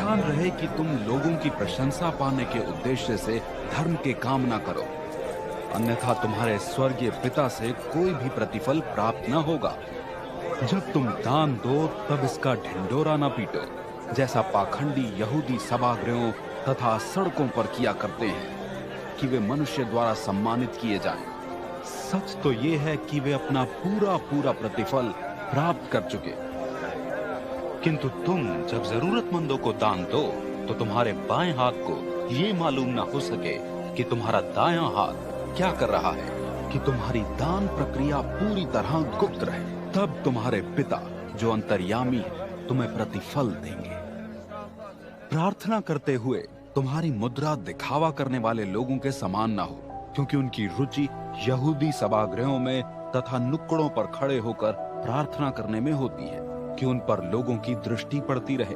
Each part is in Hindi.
ध्यान रहे कि तुम लोगों की प्रशंसा पाने के उद्देश्य से धर्म के काम ना करो, अन्यथा तुम्हारे स्वर्गीय पिता से कोई भी प्रतिफल प्राप्त न होगा। जब तुम दान दो तब इसका ढिंढोरा न पीटो, जैसा पाखंडी यहूदी सभागृहों तथा सड़कों पर किया करते हैं कि वे मनुष्य द्वारा सम्मानित किए जाएं। सच तो ये है कि वे अपना पूरा पूरा प्रतिफल प्राप्त कर चुके। किंतु तुम जब जरूरतमंदों को दान दो तो तुम्हारे बाएं हाथ को ये मालूम ना हो सके कि तुम्हारा दायां हाथ क्या कर रहा है, कि तुम्हारी दान प्रक्रिया पूरी तरह गुप्त रहे। तब तुम्हारे पिता जो अंतर्यामी है तुम्हें प्रतिफल देंगे। प्रार्थना करते हुए तुम्हारी मुद्रा दिखावा करने वाले लोगों के समान ना हो, क्योंकि उनकी रुचि यहूदी सभागृहों में तथा नुक्कड़ों पर खड़े होकर प्रार्थना करने में होती है कि उन पर लोगों की दृष्टि पड़ती रहे।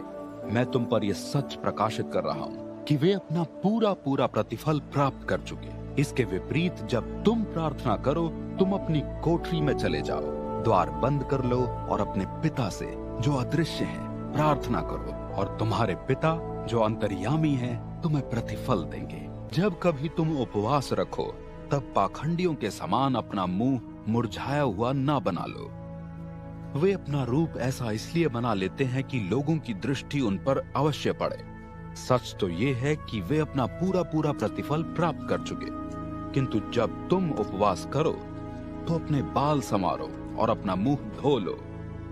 मैं तुम पर यह सच प्रकाशित कर रहा हूँ कि वे अपना पूरा पूरा प्रतिफल प्राप्त कर चुके। इसके विपरीत जब तुम प्रार्थना करो, तुम अपनी कोठरी में चले जाओ, द्वार बंद कर लो और अपने पिता से जो अदृश्य है प्रार्थना करो, और तुम्हारे पिता जो अंतर्यामी है तुम्हें प्रतिफल देंगे। जब कभी तुम उपवास रखो तब पाखंडियों के समान अपना मुंह मुरझाया हुआ ना बना लो। वे अपना रूप ऐसा इसलिए बना लेते हैं कि लोगों की दृष्टि उन पर अवश्य पड़े। सच तो ये है कि वे अपना पूरा पूरा प्रतिफल प्राप्त कर चुके। किंतु जब तुम उपवास करो तो अपने बाल संवारो और अपना मुंह धो लो,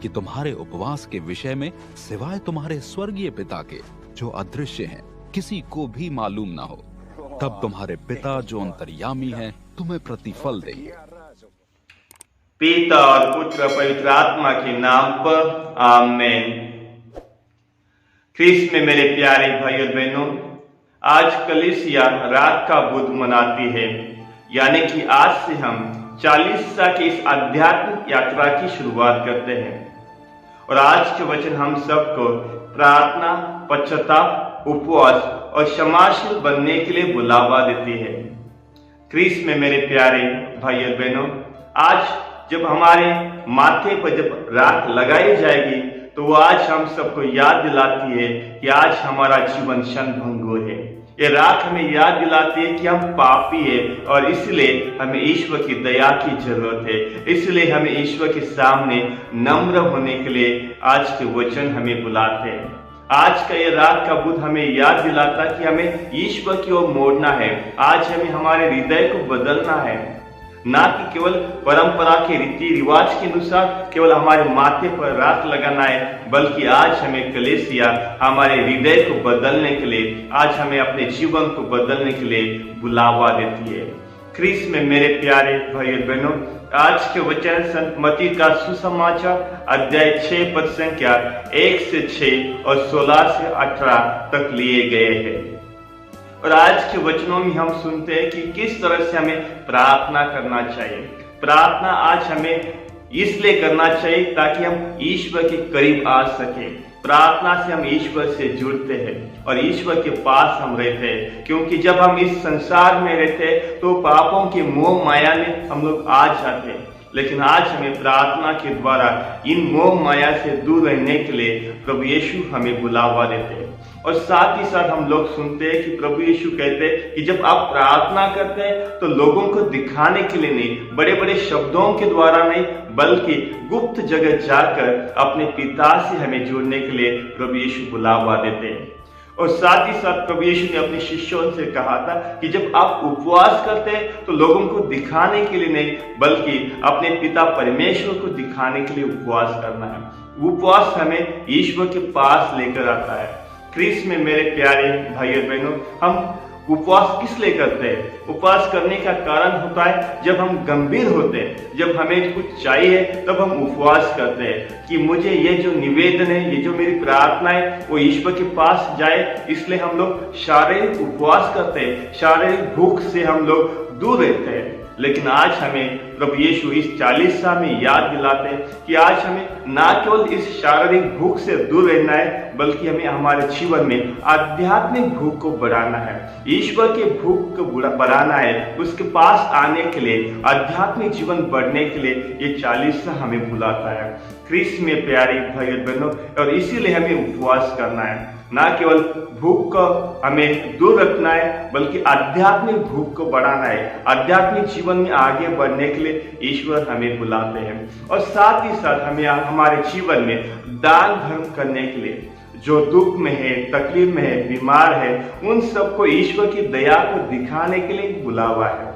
कि तुम्हारे उपवास के विषय में सिवाय तुम्हारे स्वर्गीय पिता के जो अदृश्य हैं किसी को भी मालूम ना हो। तब तुम्हारे पिता जो अंतर्यामी हैं तुम्हें प्रतिफल देंगे। पिता और पुत्र पवित्र आत्मा के नाम पर आमीन। ख्रीस्त में मेरे प्यारे भाई और बहनों, आज कलीसिया रात का बुध मनाती है, यानी कि आज से हम 40 साल की इस आध्यात्मिक यात्रा की शुरुआत करते हैं। और आज के वचन हम सबको प्रार्थना, पश्चाताप, उपवास और क्षमाशील बनने के लिए बुलावा देती है। ख्रीस्त में मेरे प्यारे भाई और बहनों, आज जब हमारे माथे पर जब राख लगाई जाएगी तो आज हम सबको याद दिलाती है कि आज हमारा जीवन क्षणभंगुर है। ये राख हमें याद दिलाती है कि हम पापी है और इसलिए हमें ईश्वर की दया की जरूरत है। इसलिए हमें ईश्वर के सामने नम्र होने के लिए आज के वचन हमें बुलाते हैं। आज का ये रात का बुध हमें याद दिलाता कि हमें ईश्वर की ओर मोड़ना है। आज हमें हमारे हृदय को बदलना है, ना कि केवल परंपरा के रीति रिवाज के अनुसार केवल हमारे माथे पर राख लगाना है, बल्कि आज हमें कलीसिया हमारे हृदय को बदलने के लिए, आज हमें अपने जीवन को बदलने के लिए बुलावा देती है। ख्रीस्त में मेरे प्यारे भाई और बहनों, आज के वचन संत मत्ती का सुसमाचार अध्याय 6 पद संख्या 1 से 6 और 16 से 18 तक लिए गए हैं। और आज के वचनों में हम सुनते हैं कि किस तरह से हमें प्रार्थना करना चाहिए। प्रार्थना आज हमें इसलिए करना चाहिए ताकि हम ईश्वर के करीब आ सके। प्रार्थना से हम ईश्वर से जुड़ते हैं और ईश्वर के पास हम रहते हैं, क्योंकि जब हम इस संसार में रहते हैं तो पापों के मोह माया में हम लोग आ जाते हैं। लेकिन आज हमें प्रार्थना के द्वारा इन मोह माया से दूर रहने के लिए प्रभु यीशु हमें बुलावा देते हैं। और साथ ही साथ हम लोग सुनते हैं कि प्रभु यीशु कहते हैं कि जब आप प्रार्थना करते हैं तो लोगों को दिखाने के लिए नहीं, बड़े बड़े शब्दों के द्वारा नहीं, बल्कि गुप्त जगह जाकर अपने पिता से हमें जुड़ने के लिए प्रभु यीशु बुलावा देते हैं। और साथ ही साथ प्रभु यीशु ने अपने शिष्यों से कहा था कि जब आप उपवास करते हैं तो लोगों को दिखाने के लिए नहीं, बल्कि अपने पिता परमेश्वर को दिखाने के लिए उपवास करना है। उपवास हमें ईश्वर के पास लेकर आता है। ख्रीस्त में मेरे प्यारे भाई और बहनों, हम उपवास किस लिए करते हैं? उपवास करने का कारण होता है जब हम गंभीर होते हैं, जब हमें कुछ चाहिए तब हम उपवास करते हैं कि मुझे ये जो निवेदन है, ये जो मेरी प्रार्थना है वो ईश्वर के पास जाए। इसलिए हम लोग शारीरिक उपवास करते हैं, शारीरिक भूख से हम लोग दूर रहते हैं। लेकिन आज हमें प्रभु यीशु इस 40 साल में याद दिलाते हैं कि आज हमें ना केवल इस शारीरिक भूख से दूर रहना है, बल्कि हमें हमारे जीवन में आध्यात्मिक भूख को बढ़ाना है, ईश्वर के भूख को बढ़ाना है। उसके पास आने के लिए, आध्यात्मिक जीवन बढ़ने के लिए ये 40 साल हमें बुलाता है। क्रिस्त में प्यारी भाई और बहनों, और इसीलिए हमें उपवास करना है। ना केवल भूख को हमें दूर रखना है, बल्कि आध्यात्मिक भूख को बढ़ाना है। आध्यात्मिक जीवन में आगे बढ़ने के लिए ईश्वर हमें बुलाते हैं, और साथ ही साथ हमें हमारे जीवन में दान धर्म करने के लिए, जो दुख में है, तकलीफ में है, बीमार है, उन सबको ईश्वर की दया को दिखाने के लिए बुलावा है।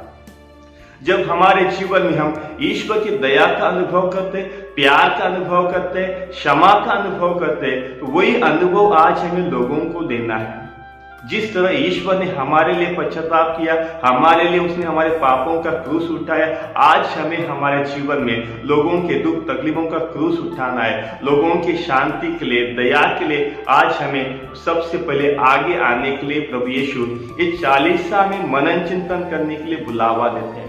जब हमारे जीवन में हम ईश्वर की दया का अनुभव करते, प्यार का अनुभव करते, क्षमा का अनुभव करते, तो वही अनुभव आज हमें लोगों को देना है। जिस तरह ईश्वर ने हमारे लिए पश्चाताप किया, हमारे लिए उसने हमारे पापों का क्रूस उठाया, आज हमें हमारे जीवन में लोगों के दुख तकलीफों का क्रूस उठाना है। लोगों की शांति के लिए, दया के लिए आज हमें सबसे पहले आगे आने के लिए प्रभु यीशु इस 40 साल में मनन चिंतन करने के लिए बुलावा देते हैं।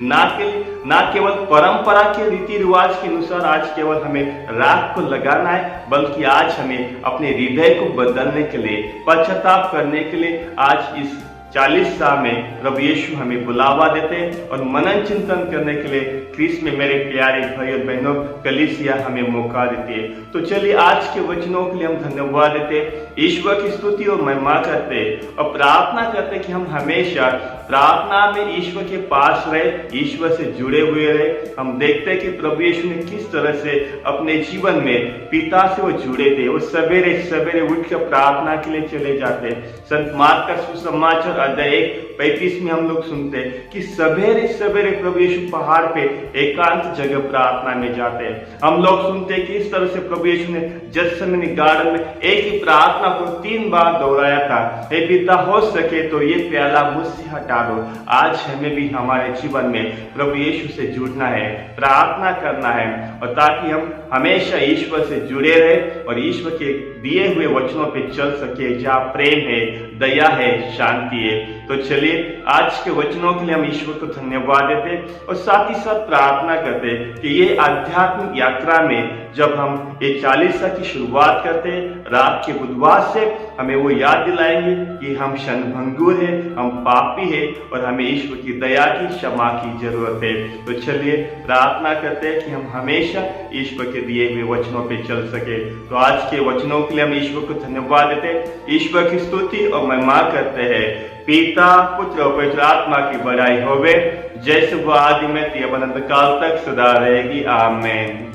ना केवल परंपरा के रीति रिवाज के अनुसार आज केवल हमें राख को लगाना है, बल्कि आज हमें अपने हृदय को बदलने के लिए, पश्चाताप करने के लिए आज इस 40 साल में प्रभु यीशु हमें बुलावा देते हैं, और मनन चिंतन करने के लिए क्रिस्त में मेरे प्यारे भाई और बहनों कलीसिया हमें मौका देती है। तो चलिए आज के वचनों के लिए हम धन्यवाद देते, ईश्वर की स्तुति और महिमा करते और प्रार्थना करते कि हम हमेशा प्रार्थना में ईश्वर के पास रहे, ईश्वर से जुड़े हुए रहे। हम देखते हैं कि प्रभु यीशु ने किस तरह से अपने जीवन में पिता से वो जुड़े थे। वो सवेरे सवेरे उठकर प्रार्थना के लिए चले जाते। संत मार्क का सुसमाचार अध्याय 1:35 में हम लोग सुनते हैं कि सवेरे सवेरे प्रभु यीशु पहाड़ पे एकांत जगह प्रार्थना में जाते हैं। हम लोग सुनते हैं कि इस तरह से प्रभु यीशु ने गethसेमनी गार्डन में एक ही प्रार्थना को 3 बार दोहराया था, हे पिता हो सके तो ये प्याला मुझसे हटा दो। आज हमें भी हमारे जीवन में प्रभु यीशु से जुड़ना है, प्रार्थना करना है, और ताकि हम हमेशा ईश्वर से जुड़े रहे और ईश्वर के दिए हुए वचनों पे चल सके, जहाँ प्रेम है, दया है, शांति है। तो चलिए आज के वचनों के लिए हम ईश्वर को धन्यवाद देते और साथ ही साथ प्रार्थना करते कि ये आध्यात्मिक यात्रा में जब हम ये 40 साल की शुरुआत करते हैं, रात के बुधवार से हमें वो याद दिलाएंगे कि हम क्षणभंगुर हैं, हम पापी हैं और हमें ईश्वर की दया की, क्षमा की जरूरत है। तो चलिए प्रार्थना करते हैं कि हम हमेशा ईश्वर के दिए हुए वचनों पे चल सके। तो आज के वचनों के लिए हम ईश्वर को धन्यवाद देते, ईश्वर की स्तुति और महिमा करते हैं। पिता, पुत्र और पवित्र आत्मा की बड़ाई होवे, जैसे वो आदि में अनंत काल तक सदा रहेगी। आमीन।